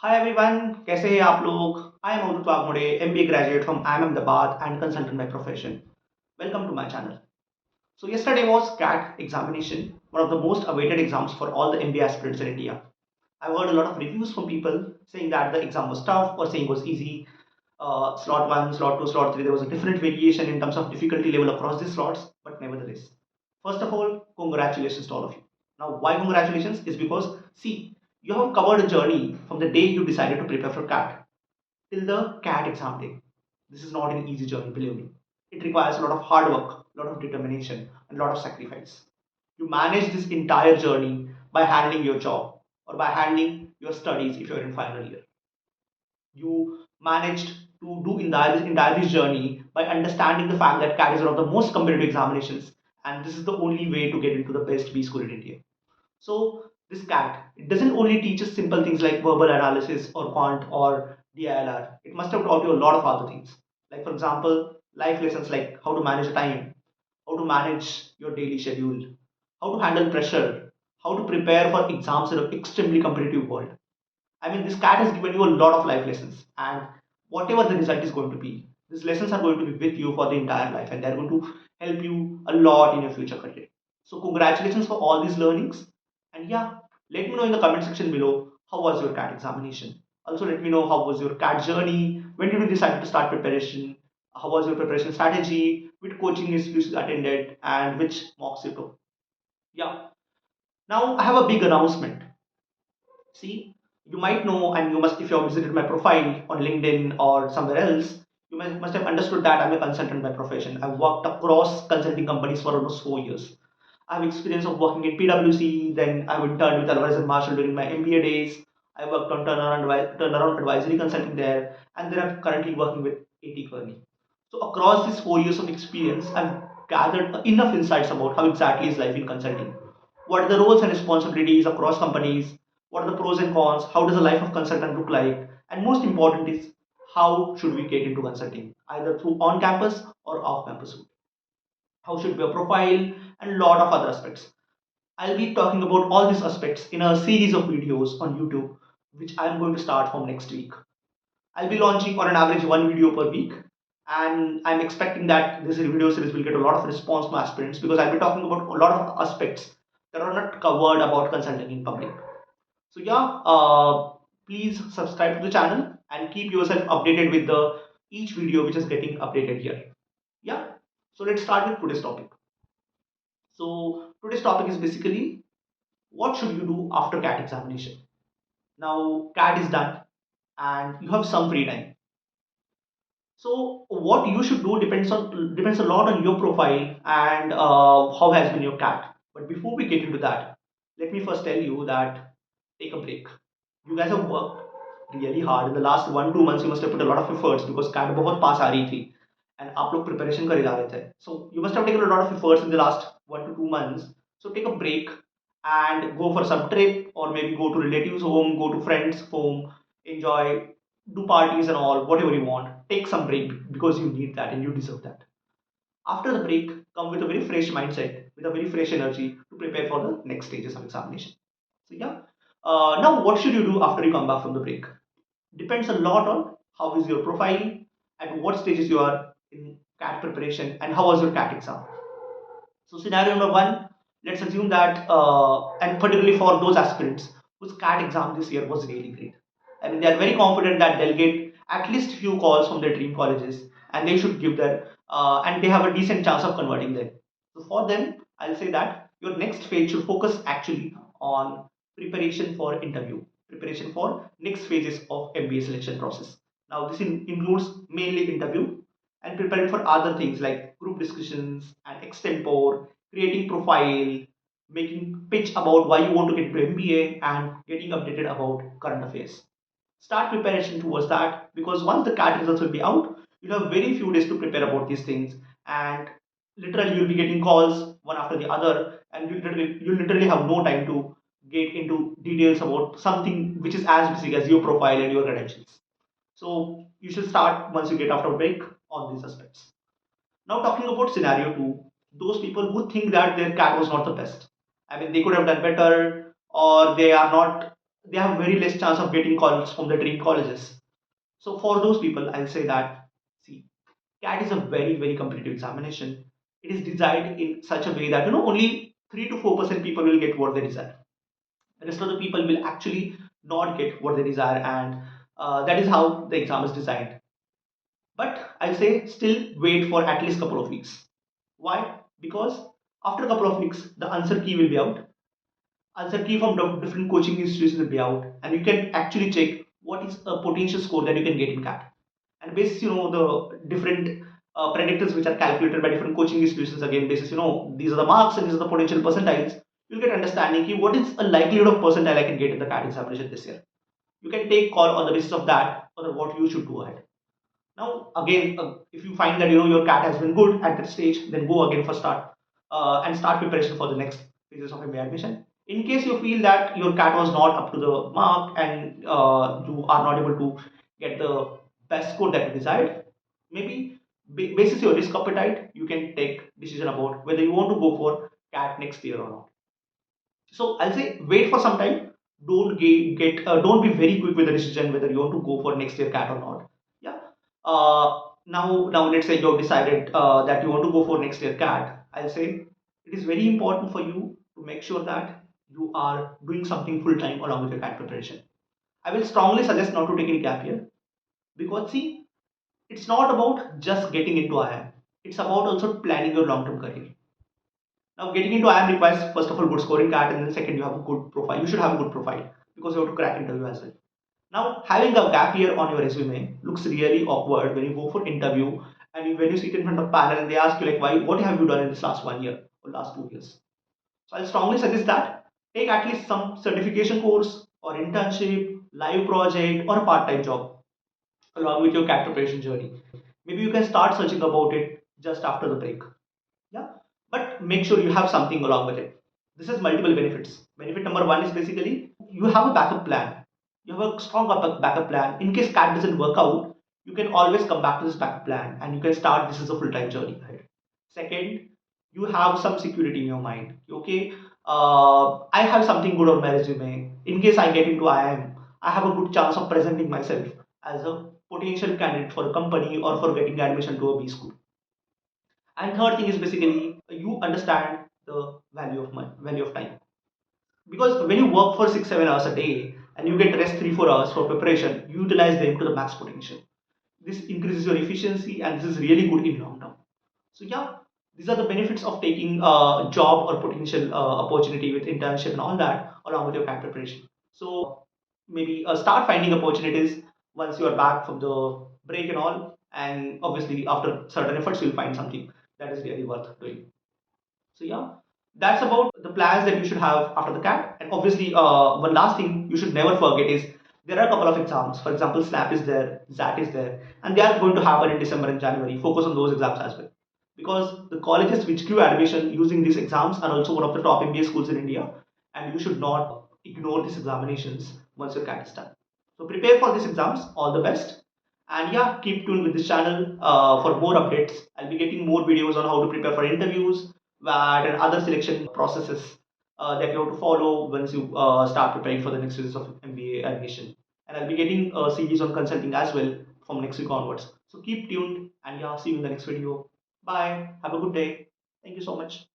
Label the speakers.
Speaker 1: Hi everyone, कैसे हैं आप लोग? I am Avadut Wagmode, MBA graduate from IIM Ahmedabad and consultant by profession. Welcome to my channel. So yesterday was CAT examination, one of the most awaited exams for all the MBA aspirants in India. I've heard a lot of reviews from people saying that the exam was tough or saying it was easy. Slot 1, slot 2, slot 3, there was a different variation in terms of difficulty level across these slots, but nevertheless. First of all, congratulations to all of you. Now, why congratulations? Is because, see, you have covered a journey from the day you decided to prepare for CAT till the CAT exam day. This is not an easy journey, believe me. It requires a lot of hard work, a lot of determination, and a lot of sacrifice. You manage this entire journey by handling your job or by handling your studies if you're in final year. You managed to do entire this journey by understanding the fact that CAT is one of the most competitive examinations, and this is the only way to get into the best B school in India. So this CAT, it doesn't only teach us simple things like verbal analysis or quant or DILR. It must have taught you a lot of other things. Like for example, life lessons like how to manage time, how to manage your daily schedule, how to handle pressure, how to prepare for exams in an extremely competitive world. I mean, this CAT has given you a lot of life lessons, and whatever the result is going to be, these lessons are going to be with you for the entire life, and they're going to help you a lot in your future career. So, congratulations for all these learnings, and yeah, let me know in the comment section below how was your CAT examination. Also, let me know how was your CAT journey. When did you decide to start preparation? How was your preparation strategy? Which coaching institutes you attended, and which mocks you took? Yeah. Now I have a big announcement. See, you might know, and you must, if you have visited my profile on LinkedIn or somewhere else, you must have understood that I'm a consultant by profession. I've worked across consulting companies for almost 4 years. I have experience of working in PwC, then I've interned with Alvarez and Marshall during my MBA days. I worked on turnaround advisory consulting there, and then I'm currently working with AT Kearney. So across these 4 years of experience, I've gathered enough insights about how exactly is life in consulting. What are the roles and responsibilities across companies? What are the pros and cons? How does a life of consultant look like? And most important is how should we get into consulting, either through on campus or off campus route? How should be a profile and a lot of other aspects. I'll be talking about all these aspects in a series of videos on YouTube, which I'm going to start from next week. I'll be launching on an average one video per week, and I'm expecting that this video series will get a lot of response from aspirants because I'll be talking about a lot of aspects that are not covered about consulting in public. So yeah, please subscribe to the channel and keep yourself updated with the each video which is getting updated here. Yeah. So let's start with today's topic. So today's topic is basically what should you do after CAT examination. Now CAT is done and you have some free time. So what you should do depends a lot on your profile and how has been your CAT. But before we get into that, let me first tell you that take a break. You guys have worked really hard in the last 1-2 months. You must have put a lot of efforts because CAT बहुत पास आ रही थी and आप लोग preparation करे जा रहे थे. So you must have taken a lot of efforts in the last 1 to 2 months. So take a break and go for some trip or maybe go to relatives home, go to friends home, enjoy, do parties and all, whatever you want. Take some break because you need that and you deserve that. After the break, come with a very fresh mindset, with a very fresh energy to prepare for the next stages of examination. So yeah. Now, what should you do after you come back from the break? Depends a lot on how is your profile, at what stages you are in CAT preparation, and how was your CAT exam. So scenario number one, let's assume that, and particularly for those aspirants whose CAT exam this year was really great. I mean, they are very confident that they'll get at least few calls from their dream colleges, and they should give that, and they have a decent chance of converting them. So for them, I'll say that your next phase should focus actually on preparation for interview, preparation for next phases of MBA selection process. Now, this includes mainly interview and preparing for other things like group discussions and extempore, creating profile, making pitch about why you want to get into MBA, and getting updated about current affairs. Start preparation towards that because once the CAT results will be out, you'll have very few days to prepare about these things, and literally you'll be getting calls one after the other, and you literally have no time to get into details about something which is as basic as your profile and your credentials. So you should start once you get after break on these aspects. Now talking about scenario two, those people who think that their CAT was not the best. I mean, they could have done better, or they are not. they have very less chance of getting calls from the dream colleges. So for those people, I'll say that, see, CAT is a very, very competitive examination. It is designed in such a way that only 3 to 4% people will get what they desire. The rest of the people will actually not get what they desire, and that is how the exam is designed. But I'll say still wait for at least a couple of weeks. Why? Because after a couple of weeks, the answer key will be out. Answer key from different coaching institutions will be out, and you can actually check what is a potential score that you can get in CAT. And basis, the different predictors which are calculated by different coaching institutions, again, basis, these are the marks and these are the potential percentiles, you'll get understanding key what is a likelihood of percentile I can get in the CAT examination this year. You can take call on the basis of that or what you should do ahead. Now, again, if you find that your CAT has been good at that stage, then go again for start and start preparation for the next phases of MBA admission. In case you feel that your CAT was not up to the mark and you are not able to get the best score that you desired, maybe basis your risk appetite, you can take decision about whether you want to go for CAT next year or not. So I'll say wait for some time. Don't be very quick with the decision whether you want to go for next year CAT or not. Yeah. Now let's say you have decided that you want to go for next year CAT. I'll say it is very important for you to make sure that you are doing something full time along with your CAT preparation. I will strongly suggest not to take any gap here, because see, it's not about just getting into IIM. It's about also planning your long term career. Now, getting into IIM requires first of all good scoring card, and then second you have a good profile. You should have a good profile because you have to crack interview as well. Now, having a gap year on your resume looks really awkward when you go for interview and when you sit in front of panel and they ask you like, why, what have you done in this last 1 year or last 2 years? So I'll strongly suggest that take at least some certification course or internship, live project, or a part-time job along with your CAT preparation journey. Maybe you can start searching about it just after the break. Yeah, but make sure you have something along with it. This has multiple benefits. Benefit number one is basically you have a backup plan. You have a strong backup plan. In case CAT doesn't work out, you can always come back to this backup plan and you can start this as a full-time journey ahead. Second, you have some security in your mind. Okay, I have something good on my resume. In case I get into IIM, I have a good chance of presenting myself as a potential candidate for a company or for getting admission to a B school. And third thing is basically you understand the value of time, because when you work for 6 7 hours a day and you get rest 3 4 hours for preparation, you utilize them to the max potential. This increases your efficiency and this is really good in long term. So yeah, these are the benefits of taking a job or potential opportunity with internship and all that along with your CAT preparation. So maybe start finding opportunities once you are back from the break and all, and obviously after certain efforts you'll find something that is really worth doing. So yeah, that's about the plans that you should have after the CAT. And obviously, one last thing you should never forget is there are a couple of exams. For example, SNAP is there, XAT is there, and they are going to happen in December and January. Focus on those exams as well, because the colleges which give admission using these exams are also one of the top MBA schools in India, and you should not ignore these examinations once your CAT is done. So prepare for these exams. All the best. And yeah, keep tuned with this channel for more updates. I'll be getting more videos on how to prepare for interviews, VAT, and other selection processes that you have to follow once you start preparing for the next series of MBA admission. And I'll be getting a series on consulting as well from next week onwards. So keep tuned, and yeah, see you in the next video. Bye. Have a good day. Thank you so much.